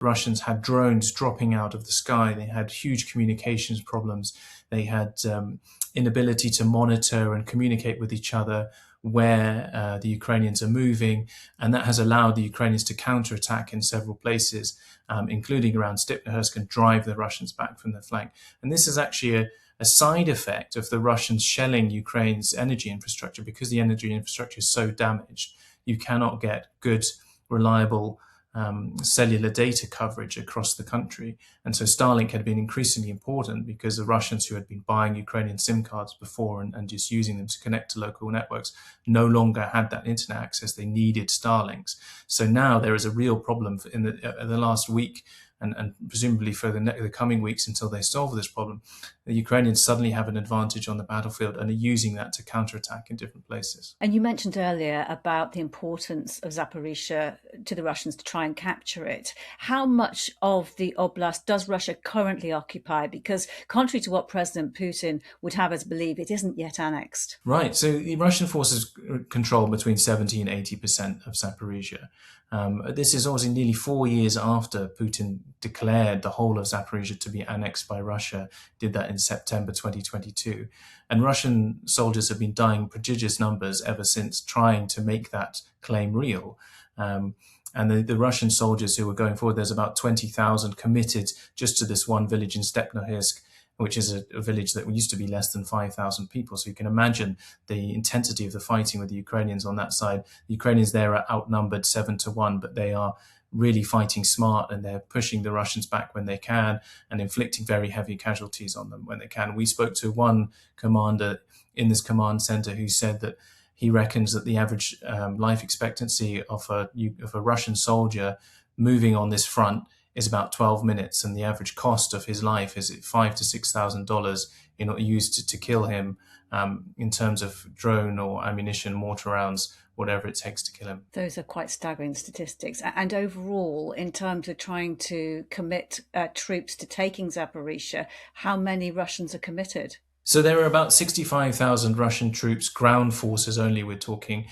Russians had drones dropping out of the sky. They had huge communications problems. They had inability to monitor and communicate with each other where the Ukrainians are moving. And that has allowed the Ukrainians to counterattack in several places, including around Stepnohursk, and drive the Russians back from the flank. And this is actually a side effect of the Russians shelling Ukraine's energy infrastructure. Because the energy infrastructure is so damaged, you cannot get good, reliable cellular data coverage across the country. And so Starlink had been increasingly important because the Russians, who had been buying Ukrainian SIM cards before and just using them to connect to local networks, no longer had that internet access. They needed Starlinks. So now there is a real problem in the last week, and presumably for the coming weeks until they solve this problem. The Ukrainians suddenly have an advantage on the battlefield and are using that to counterattack in different places. And you mentioned earlier about the importance of Zaporizhzhia to the Russians to try and capture it. How much of the oblast does Russia currently occupy? Because contrary to what President Putin would have us believe, it isn't yet annexed. Right. So the Russian forces control between 70 and 80% of Zaporizhzhia. This is obviously nearly 4 years after Putin declared the whole of Zaporizhzhia to be annexed by Russia, did that in September 2022. And Russian soldiers have been dying prodigious numbers ever since, trying to make that claim real. And the Russian soldiers who were going forward, there's about 20,000 committed just to this one village in Stepnohursk, which is a village that used to be less than 5,000 people. So you can imagine the intensity of the fighting with the Ukrainians on that side. The Ukrainians there are outnumbered 7-1, but they are really fighting smart, and they're pushing the Russians back when they can and inflicting very heavy casualties on them when they can. We spoke to one commander in this command center who said that he reckons that the average life expectancy of a Russian soldier moving on this front is about 12 minutes, and the average cost of his life is $5,000 to $6,000 used to kill him, in terms of drone or ammunition, mortar rounds, whatever it takes to kill him. Those are quite staggering statistics. And overall, in terms of trying to commit troops to taking Zaporizhzhia, how many Russians are committed? So there are about 65,000 Russian troops, ground forces only, we're talking,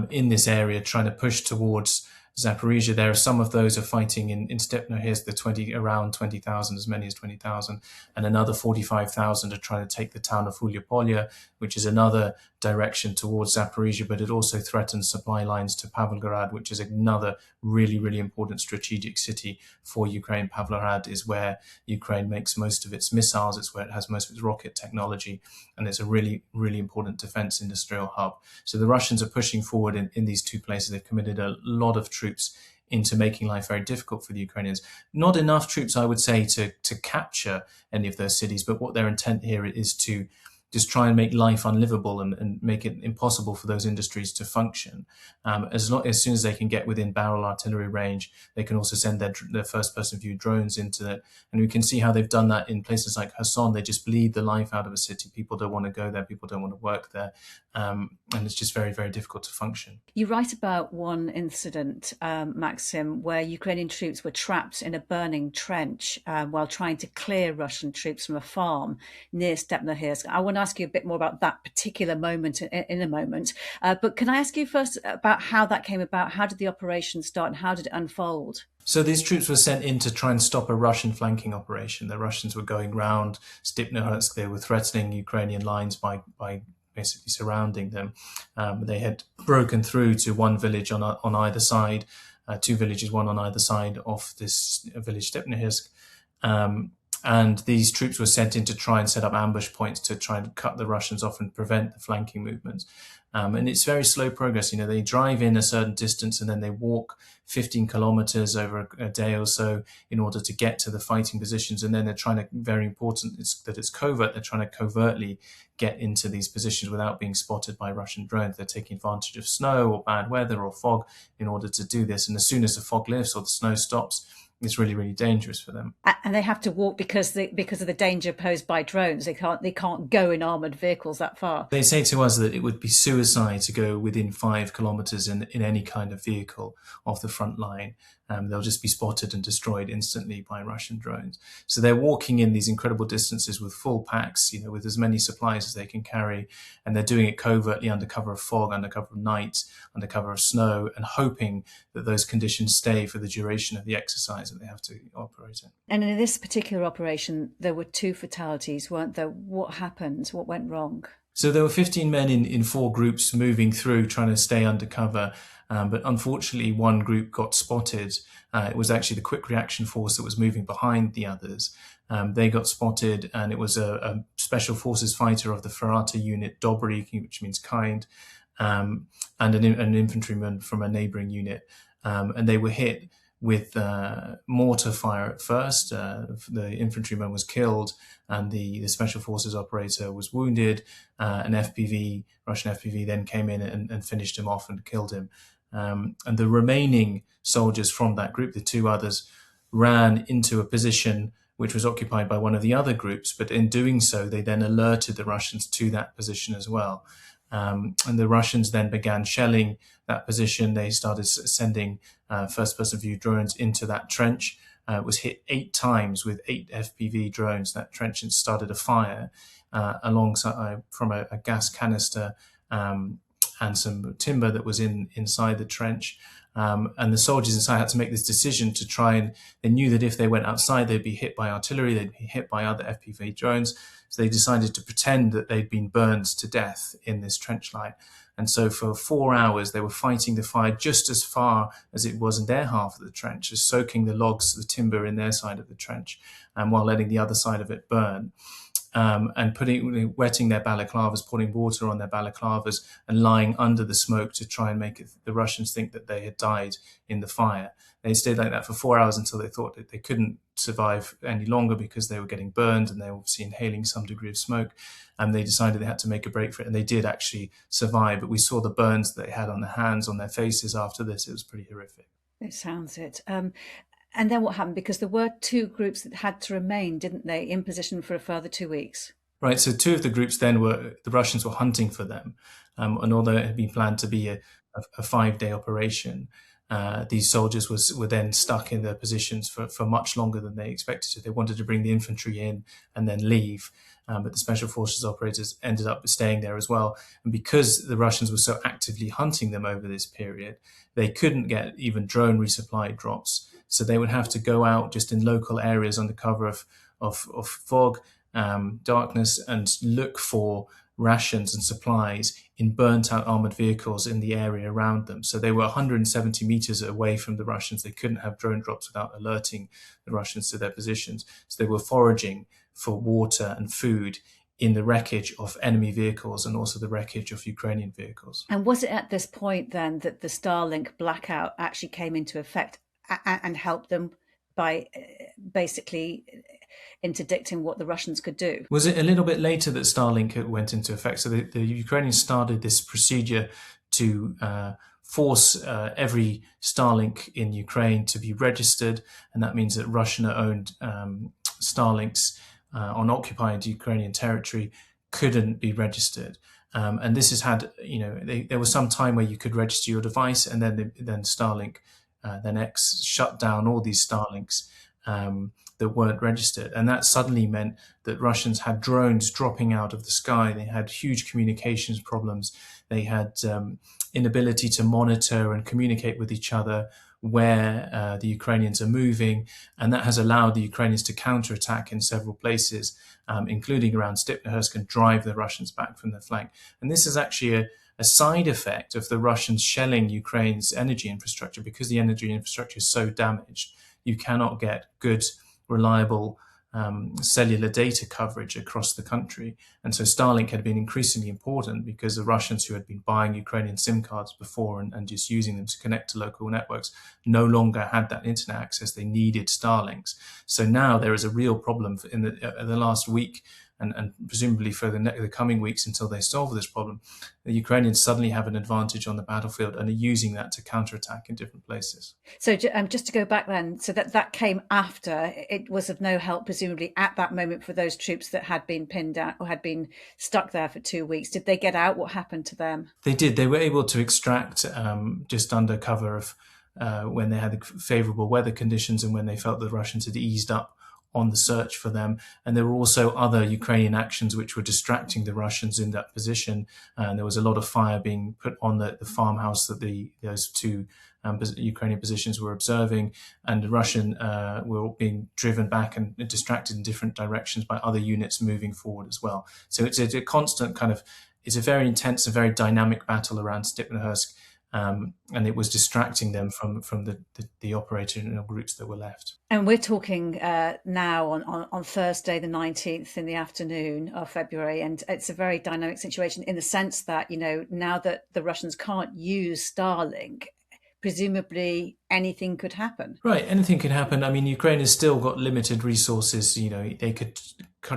in this area, trying to push towards Zaporizhzhia. There are some of those are fighting in Stepnohursk, around 20,000, as many as 20,000, and another 45,000 are trying to take the town of Ulyupolye, which is another direction towards Zaporizhzhia, but it also threatens supply lines to Pavlograd, which is another really, really important strategic city for Ukraine. Pavlograd is where Ukraine makes most of its missiles. It's where it has most of its rocket technology, and it's a really, really important defense industrial hub. So the Russians are pushing forward in these two places. They've committed a lot of troops into making life very difficult for the Ukrainians. Not enough troops, I would say, to capture any of those cities, but what their intent here is to just try and make life unlivable and make it impossible for those industries to function. As soon as they can get within barrel artillery range, they can also send their first-person view drones into it. And we can see how they've done that in places like Kherson. They just bleed the life out of a city. People don't want to go there. People don't want to work there. And it's just very, very difficult to function. You write about one incident, Maxim, where Ukrainian troops were trapped in a burning trench while trying to clear Russian troops from a farm near Stepnohursk. I want to ask you a bit more about that particular moment in a moment. But can I ask you first about how that came about? How did the operation start and how did it unfold? So these troops were sent in to try and stop a Russian flanking operation. The Russians were going round Stepnohursk. They were threatening Ukrainian lines by basically surrounding them. They had broken through to one village on either side, two villages, one on either side of this village, Stepnohursk. And these troops were sent in to try and set up ambush points to try and cut the Russians off and prevent the flanking movements. And it's very slow progress. They drive in a certain distance and then they walk 15 kilometers over a day or so in order to get to the fighting positions. And then they're trying to, very important that it's covert, they're trying to covertly get into these positions without being spotted by Russian drones. They're taking advantage of snow or bad weather or fog in order to do this. And as soon as the fog lifts or the snow stops, it's really, really dangerous for them. And they have to walk because of the danger posed by drones. They can't go in armoured vehicles that far. They say to us that it would be suicide to go within 5 kilometres in any kind of vehicle off the front line. they'll just be spotted and destroyed instantly by Russian drones. So they're walking in these incredible distances with full packs, with as many supplies as they can carry, and they're doing it covertly under cover of fog, under cover of night, under cover of snow, and hoping that those conditions stay for the duration of the exercise that they have to operate in. And in this particular operation, there were 2 fatalities, weren't there? What happened? What went wrong? So there were 15 men in 4 groups moving through, trying to stay undercover. But unfortunately, one group got spotted. It was actually the quick reaction force that was moving behind the others. They got spotted, and it was a special forces fighter of the Ferrata unit, Dobry, which means kind, and an infantryman from a neighboring unit. And they were hit with mortar fire at first. The infantryman was killed, and the special forces operator was wounded. An Russian FPV then came in and finished him off and killed him. And the remaining soldiers from that group, the 2 others, ran into a position which was occupied by one of the other groups. But in doing so, they then alerted the Russians to that position as well. And the Russians then began shelling that position. They started sending first-person view drones into that trench. It was hit 8 times with 8 FPV drones. That trench started a fire alongside from a gas canister and some timber that was inside the trench. And the soldiers inside had to make this decision to try they knew that if they went outside, they'd be hit by artillery, they'd be hit by other FPV drones. So they decided to pretend that they'd been burned to death in this trench light. And so for 4 hours, they were fighting the fire just as far as it was in their half of the trench, just soaking the logs, the timber in their side of the trench, while letting the other side of it burn. And wetting their balaclavas, pouring water on their balaclavas, and lying under the smoke to try and make the Russians think that they had died in the fire. They stayed like that for 4 hours until they thought that they couldn't survive any longer because they were getting burned and they were obviously inhaling some degree of smoke. And they decided they had to make a break for it, and they did actually survive. But we saw the burns that they had on their hands, on their faces after this. It was pretty horrific. It sounds it. And then what happened? Because there were 2 groups that had to remain, didn't they, in position for a further 2 weeks? Right. So 2 of the groups then the Russians were hunting for them. And although it had been planned to be a 5-day operation, these soldiers were then stuck in their positions for much longer than they expected to. They wanted to bring the infantry in and then leave. But the special forces operators ended up staying there as well. And because the Russians were so actively hunting them over this period, they couldn't get even drone resupply drops. So they would have to go out just in local areas under cover of fog, darkness, and look for rations and supplies in burnt-out armored vehicles in the area around them. So they were 170 meters away from the Russians. They couldn't have drone drops without alerting the Russians to their positions. So they were foraging for water and food in the wreckage of enemy vehicles and also the wreckage of Ukrainian vehicles. And was it at this point then that the Starlink blackout actually came into effect and helped them by basically interdicting what the Russians could do? Was it a little bit later that Starlink went into effect? So the Ukrainians started this procedure to force every Starlink in Ukraine to be registered, and that means that Russian-owned Starlinks on occupied Ukrainian territory couldn't be registered. And this has had, there was some time where you could register your device, and then Starlink, then X shut down all these Starlinks that weren't registered. And that suddenly meant that Russians had drones dropping out of the sky. They had huge communications problems. They had inability to monitor and communicate with each other where the Ukrainians are moving. And that has allowed the Ukrainians to counterattack in several places, including around Stepnohursk, and drive the Russians back from their flank. And this is actually a side effect of the Russians shelling Ukraine's energy infrastructure. Because the energy infrastructure is so damaged, you cannot get good, reliable cellular data coverage across the country. And so Starlink had been increasingly important because the Russians, who had been buying Ukrainian SIM cards before and just using them to connect to local networks, no longer had that internet access. They needed Starlinks. So now there is a real problem in the last week, and presumably for the coming weeks until they solve this problem. The Ukrainians suddenly have an advantage on the battlefield and are using that to counterattack in different places. So just to go back then, so that came after, it was of no help, presumably, at that moment for those troops that had been pinned down or had been stuck there for 2 weeks. Did they get out? What happened to them? They did. They were able to extract just under cover of when they had favorable weather conditions and when they felt the Russians had eased up on the search for them. And there were also other Ukrainian actions which were distracting the Russians in that position. And there was a lot of fire being put on the farmhouse that those two Ukrainian positions were observing, and the Russian were being driven back and distracted in different directions by other units moving forward as well. So it's a constant it's a very intense and very dynamic battle around Stepnohursk. And it was distracting them from the operational groups that were left. And we're talking now on Thursday, the 19th in the afternoon of February. And it's a very dynamic situation in the sense that, now that the Russians can't use Starlink, presumably anything could happen. Right, anything could happen. I mean, Ukraine has still got limited resources. They could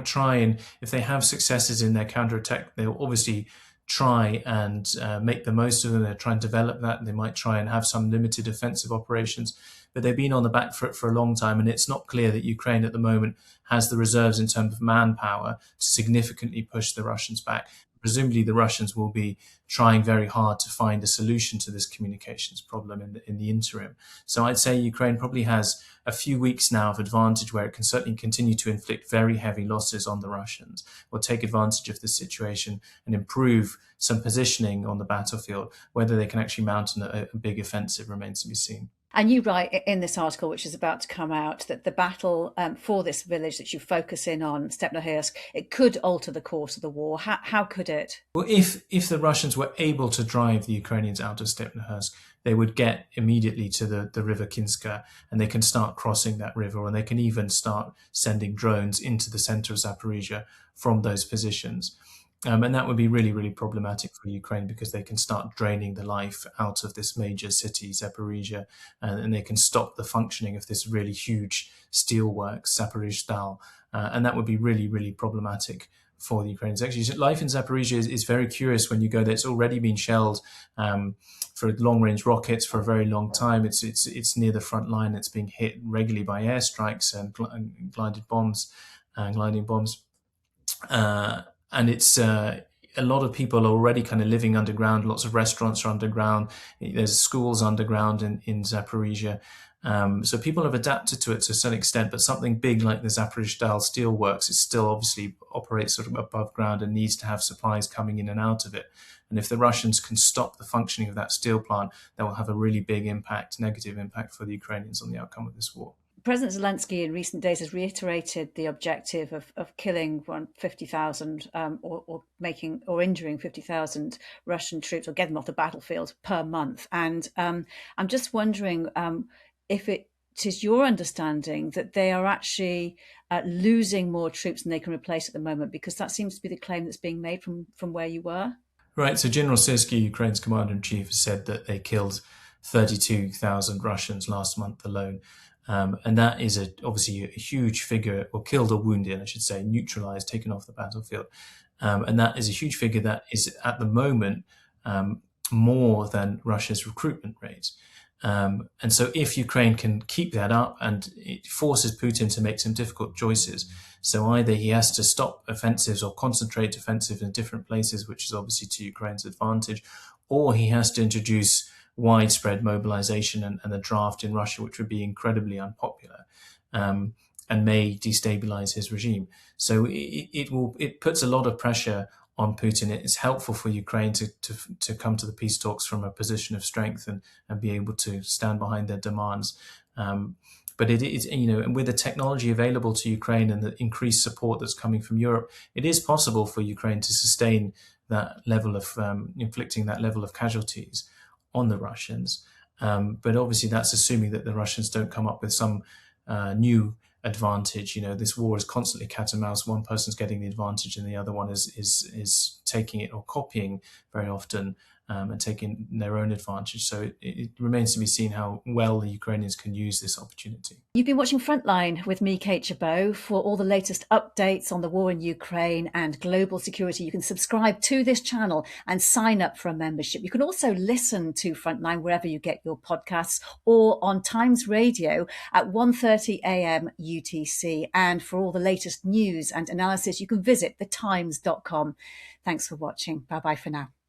try, and if they have successes in their counterattack, they'll obviously try and make the most of them. They're trying to develop that. They might try and have some limited offensive operations, but they've been on the back foot for a long time, and it's not clear that Ukraine at the moment has the reserves in terms of manpower to significantly push the Russians back. Presumably the Russians will be trying very hard to find a solution to this communications problem in the interim. So I'd say Ukraine probably has a few weeks now of advantage where it can certainly continue to inflict very heavy losses on the Russians, or take advantage of the situation and improve some positioning on the battlefield. Whether they can actually mount a big offensive remains to be seen. And you write in this article, which is about to come out, that the battle for this village that you focus in on, Stepnohursk, it could alter the course of the war. How could it? Well, if the Russians were able to drive the Ukrainians out of Stepnohursk, they would get immediately to the river Kinska, and they can start crossing that river, and they can even start sending drones into the center of Zaporizhzhia from those positions. And that would be really, really problematic for Ukraine, because they can start draining the life out of this major city, Zaporizhzhia, and they can stop the functioning of this really huge steelworks, Zaporizhzhia, and that would be really, really problematic for the Ukrainians. Actually, life in Zaporizhzhia is very curious when you go there. It's already been shelled for long-range rockets for a very long time. It's near the front line. It's being hit regularly by airstrikes and gliding bombs. And it's a lot of people are already kind of living underground. Lots of restaurants are underground. There's schools underground in Zaporizhzhia. So people have adapted to it to a certain extent, but something big like the Zaporizhzhia steelworks, it still obviously operates sort of above ground and needs to have supplies coming in and out of it. And if the Russians can stop the functioning of that steel plant, that will have a really big impact, negative impact for the Ukrainians on the outcome of this war. President Zelensky in recent days has reiterated the objective of killing 50,000 or injuring 50,000 Russian troops, or getting them off the battlefield per month. And I'm just wondering if it is your understanding that they are actually losing more troops than they can replace at the moment, because that seems to be the claim that's being made from where you were. Right. So General Syrskyi, Ukraine's commander-in-chief, has said that they killed 32,000 Russians last month alone. And that is obviously a huge figure, or killed or wounded, I should say, neutralized, taken off the battlefield. And that is a huge figure that is at the moment more than Russia's recruitment rate. And so if Ukraine can keep that up, and it forces Putin to make some difficult choices. So either he has to stop offensives or concentrate offensive in different places, which is obviously to Ukraine's advantage, or he has to introduce widespread mobilization and a draft in Russia, which would be incredibly unpopular and may destabilize his regime. So it puts a lot of pressure on Putin. It's helpful for Ukraine to come to the peace talks from a position of strength and be able to stand behind their demands. But it is, and with the technology available to Ukraine and the increased support that's coming from Europe, it is possible for Ukraine to sustain that level of inflicting that level of casualties on the Russians. But obviously that's assuming that the Russians don't come up with some new advantage. This war is constantly cat and mouse. One person's getting the advantage and the other one is taking it or copying very often and taking their own advantage. So it remains to be seen how well the Ukrainians can use this opportunity. You've been watching Frontline with me, Kate Gerbeau. For all the latest updates on the war in Ukraine and global security, you can subscribe to this channel and sign up for a membership. You can also listen to Frontline wherever you get your podcasts, or on Times Radio at 1:30 a.m. UTC. And for all the latest news and analysis, you can visit thetimes.com. Thanks for watching. Bye-bye for now.